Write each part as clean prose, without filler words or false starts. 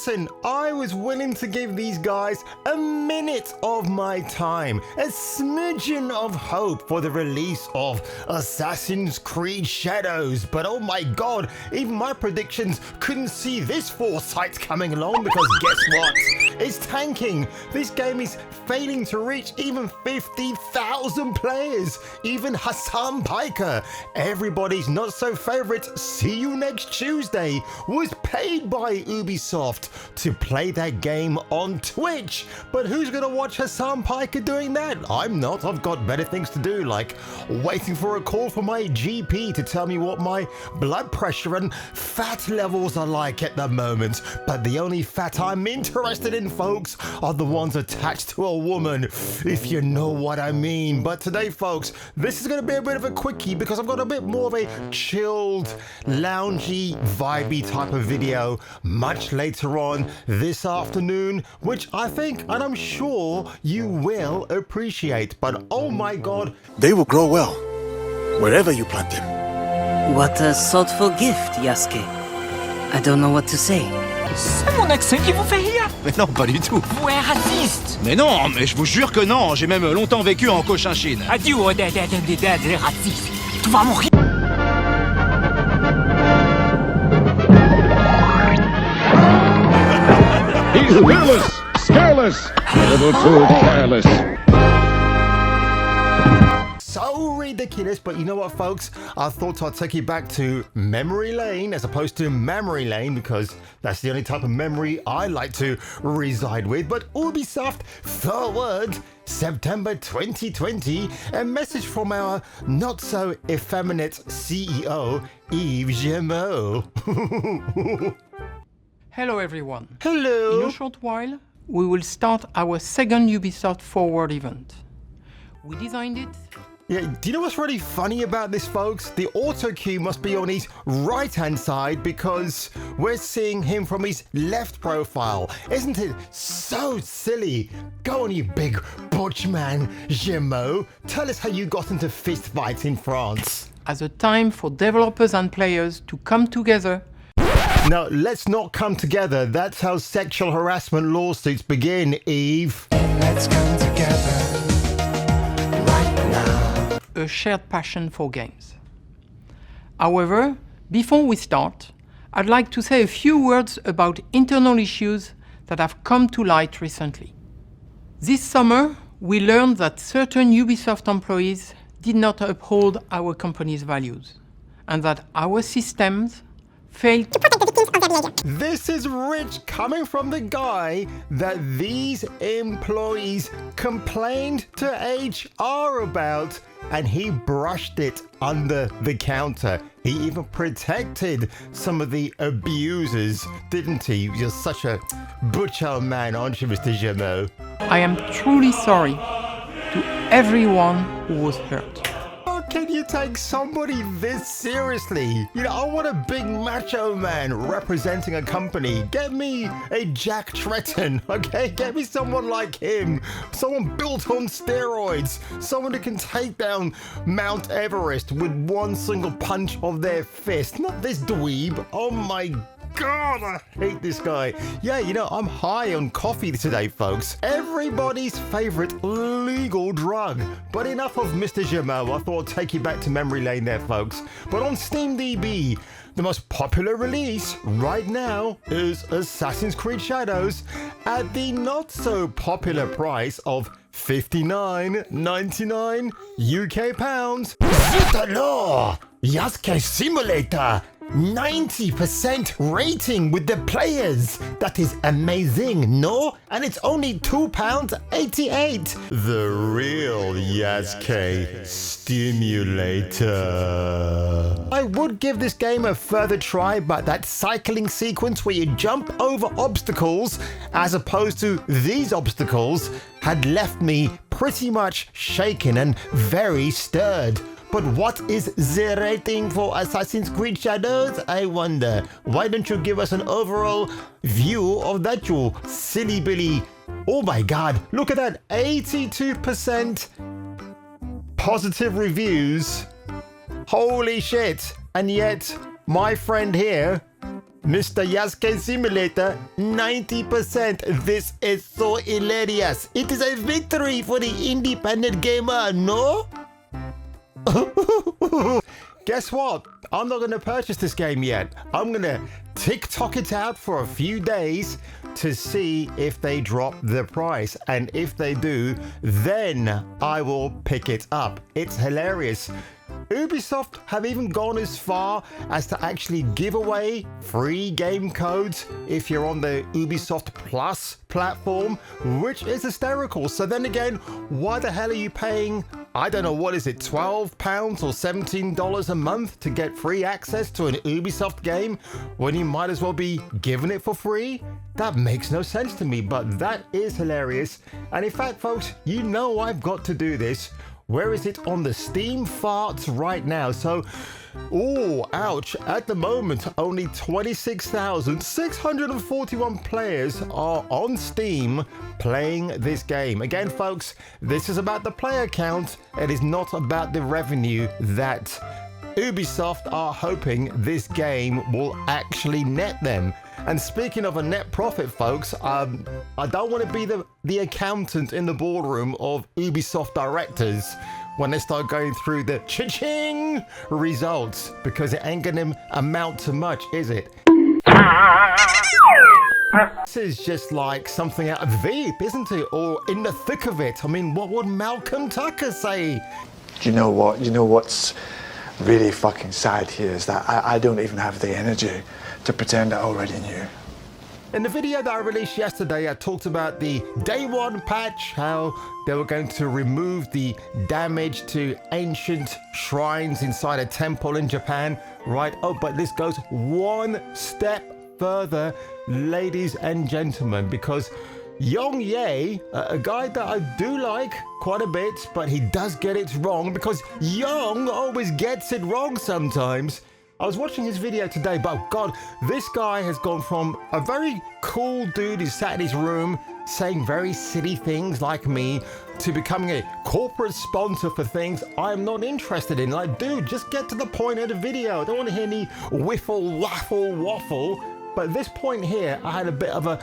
listen, I was willing to give these guys a minute of my time, a smidgen of hope for the release of Assassin's Creed Shadows, but oh my god, even my predictions couldn't see this foresight coming along because guess what? It's tanking. This game is failing to reach even 50,000 players. Even Hassan Piker, everybody's not so favorite see you next Tuesday, was paid by Ubisoft to play that game on Twitch. But who's gonna watch Hassan Piker doing that? I'm not. I've got better things to do, like waiting for a call from my GP to tell me what my blood pressure and fat levels are like at the moment. But the only fat I'm interested in, folks, are the ones attached to a woman, if you know what I mean. But today, folks, this is going to be a bit of a quickie because I've got a bit more of a chilled, loungy, vibey type of video much later on this afternoon, which I think and I'm sure you will appreciate. But oh my god, they will grow well wherever you plant them. What a thoughtful gift, Yasuke. I don't know what to say. C'est mon accent qui vous fait rire? Mais non, pas du tout. Vous êtes raciste? Mais non, mais je vous jure que non. J'ai même longtemps vécu en Cochinchine. Adieu, des racistes. Tu vas mourir. He's fearless, scurrilous, a little too careless. So ridiculous, but you know what, folks? I thought I'd take you back to memory lane as opposed to memory lane because that's the only type of memory I like to reside with. But Ubisoft forward September 2020, a message from our not so effeminate CEO, Yves Guillemot. Hello everyone. Hello. In a short while, we will start our second Ubisoft Forward event. We designed it. Yeah, do you know what's really funny about this, folks? The auto cue must be on his right-hand side because we're seeing him from his left profile. Isn't it so silly? Go on, you big butch man, Guillemot. Tell us how you got into fist fights in France. As a time for developers and players to come together. No, let's not come together. That's how sexual harassment lawsuits begin, Eve. Let's come together right now. A shared passion for games. However, before we start, I'd like to say a few words about internal issues that have come to light recently. This summer, we learned that certain Ubisoft employees did not uphold our company's values, and that our systems failed to protect the victims of their behavior. This is rich coming from the guy that these employees complained to HR about, and he brushed it under the counter. He even protected some of the abusers, didn't he? You're such a butch man, aren't you, Mr. Guillemot? I am truly sorry to everyone who was hurt. How can you take somebody this seriously? You know, I want a big macho man representing a company. Get me a Jack Tretton, okay? Get me someone like him. Someone built on steroids. Someone who can take down Mount Everest with one single punch of their fist. Not this dweeb. Oh my God, I hate this guy. Yeah, you know, I'm high on coffee today, folks. Everybody's favorite legal drug. But enough of Mr. Guillemot. I thought I'd take you back to memory lane there, folks. But on SteamDB, the most popular release right now is Assassin's Creed Shadows at the not so popular price of $59.99 UK pounds. Zut alors! Yasuke Simulator! 90% rating with the players. That is amazing, no? And it's only £2.88. The real Yasuke Stimulator. I would give this game a further try, but that cycling sequence where you jump over obstacles as opposed to these obstacles had left me pretty much shaken and very stirred. But what is the rating for Assassin's Creed Shadows, I wonder? Why don't you give us an overall view of that, you silly Billy? Oh my god, look at that, 82% positive reviews. Holy shit. And yet, my friend here Mr. Yasuke Simulator, 90%. This is so hilarious. It is a victory for the independent gamer, no? Guess what? I'm not going to purchase this game yet. I'm going to TikTok it out for a few days to see if they drop the price. And if they do, then I will pick it up. It's hilarious. Ubisoft have even gone as far as to actually give away free game codes if you're on the Ubisoft Plus platform, which is hysterical. So then again, why the hell are you paying, I don't know, what is it, £12 or $17 a month to get free access to an Ubisoft game when you might as well be giving it for free? That makes no sense to me, but that is hilarious. And in fact, folks, you know I've got to do this. Where is it on the Steam farts right now? So, oh, ouch. At the moment, only 26,641 players are on Steam playing this game. Again, folks, this is about the player count. It is not about the revenue that Ubisoft are hoping this game will actually net them. And speaking of a net profit, folks, I don't want to be the accountant in the boardroom of Ubisoft directors when they start going through the cha-ching results, because it ain't going to amount to much, is it? This is just like something out of Veep, isn't it? Or in the thick of it. I mean, what would Malcolm Tucker say? Do you know what? You know what's really fucking sad here is that I don't even have the energy to pretend I already knew. In the video that I released yesterday, I talked about the day one patch, how they were going to remove the damage to ancient shrines inside a temple in Japan, right? Oh, but this goes one step further, ladies and gentlemen, because Yong Ye, a guy that I do like quite a bit, but he does get it wrong because Yong always gets it wrong sometimes. I was watching his video today, but God, this guy has gone from a very cool dude who sat in his room saying very silly things like me to becoming a corporate sponsor for things I'm not interested in. Like, dude, just get to the point of the video. I don't want to hear any whiffle, waffle. But at this point here, I had a bit of a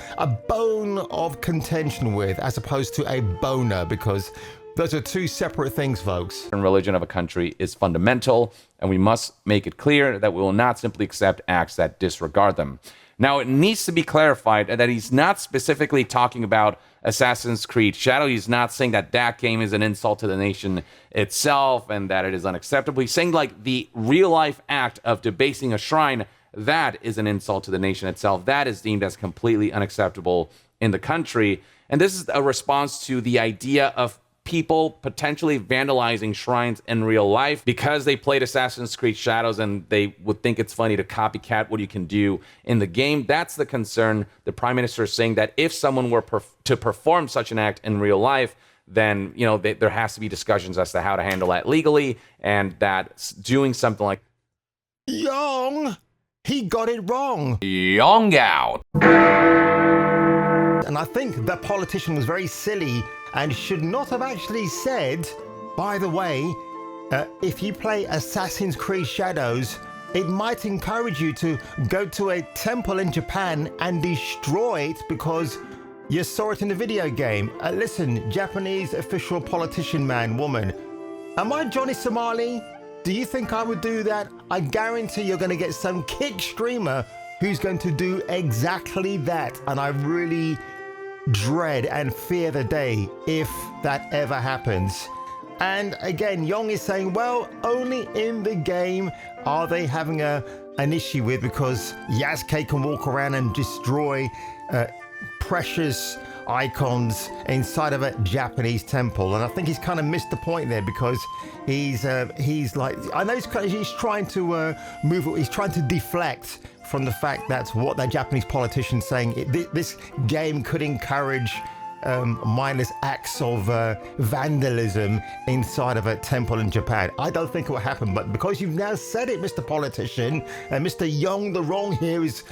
bone of contention with, as opposed to a boner, because those are two separate things, folks. Religion of a country is fundamental, and we must make it clear that we will not simply accept acts that disregard them. Now, it needs to be clarified that he's not specifically talking about Assassin's Creed Shadow. He's not saying that that game is an insult to the nation itself and that it is unacceptable. He's saying, like, the real-life act of debasing a shrine, that is an insult to the nation itself. That is deemed as completely unacceptable in the country. And this is a response to the idea of people potentially vandalizing shrines in real life because they played Assassin's Creed Shadows and they would think it's funny to copycat what you can do in the game. That's the concern. The Prime Minister is saying that if someone were to perform such an act in real life, then, you know, there has to be discussions as to how to handle that legally, and that doing something like Yong, he got it wrong. Yong out. And I think the politician was very silly and should not have actually said, by the way, if you play Assassin's Creed Shadows, it might encourage you to go to a temple in Japan and destroy it because you saw it in the video game. Listen, Japanese official politician man, woman, am I Johnny Somali? Do you think I would do that? I guarantee you're going to get some kick streamer who's going to do exactly that. And I really dread and fear the day if that ever happens. And again, Yong is saying, well, only in the game are they having an issue with, because Yasuke can walk around and destroy precious icons inside of a Japanese temple. And I think he's kind of missed the point there, because he's like, I know he's trying to he's trying to deflect from the fact that what that Japanese politician's saying, this game could encourage mindless acts of vandalism inside of a temple in Japan. I don't think it will happen, but because you've now said it, Mr. Politician, and Mr. Yong the Wrong here is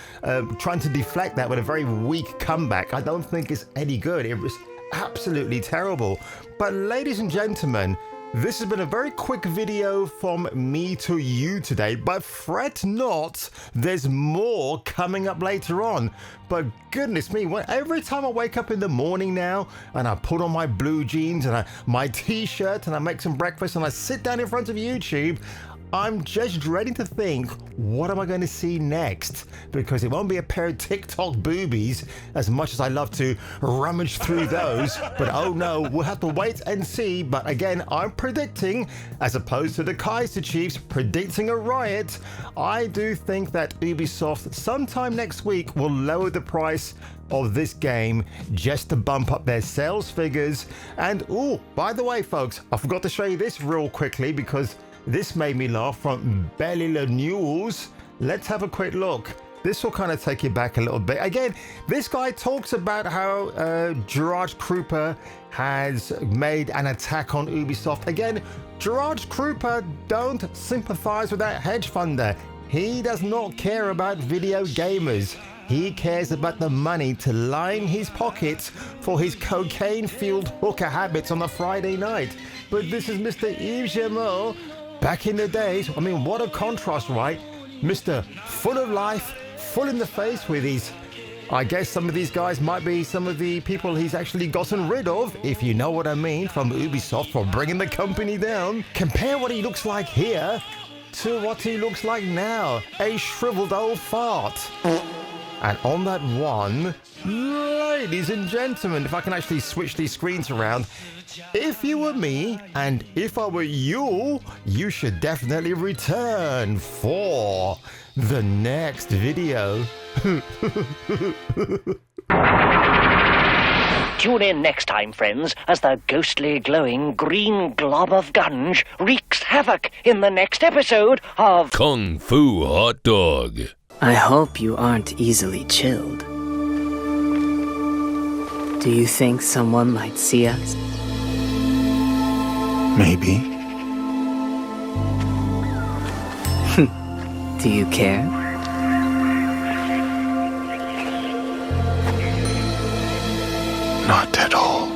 trying to deflect that with a very weak comeback. I don't think it's any good. It was absolutely terrible. But ladies and gentlemen, This has been a very quick video from me to you today, but fret not, there's more coming up later on. But goodness me, every time I wake up in the morning now and I put on my blue jeans and my t-shirt and I make some breakfast and I sit down in front of YouTube, I'm just dreading to think, what am I going to see next? Because it won't be a pair of TikTok boobies, as much as I love to rummage through those. But oh no, we'll have to wait and see. But again, I'm predicting, as opposed to the Kaiser Chiefs predicting a riot, I do think that Ubisoft sometime next week will lower the price of this game just to bump up their sales figures. And oh, by the way, folks, I forgot to show you this real quickly because this made me laugh from Belly Le News. Let's have a quick look. This will kind of take you back a little bit. Again, this guy talks about how Gerard Krupa has made an attack on Ubisoft. Again, Gerard Krupa don't sympathize with that hedge funder. He does not care about video gamers. He cares about the money to line his pockets for his cocaine-fueled hooker habits on a Friday night. But this is Mr. Yves Guillemot. Back in the days, I mean, what a contrast, right? Mr. Full of life, full in the face with his... I guess some of these guys might be some of the people he's actually gotten rid of, if you know what I mean, from Ubisoft for bringing the company down. Compare what he looks like here to what he looks like now. A shriveled old fart. And on that one, ladies and gentlemen, if I can actually switch these screens around, if you were me and if I were you, you should definitely return for the next video. Tune in next time, friends, as the ghostly, glowing green glob of gunge wreaks havoc in the next episode of Kung Fu Hot Dog. I hope you aren't easily chilled. Do you think someone might see us? Maybe. Do you care? Not at all.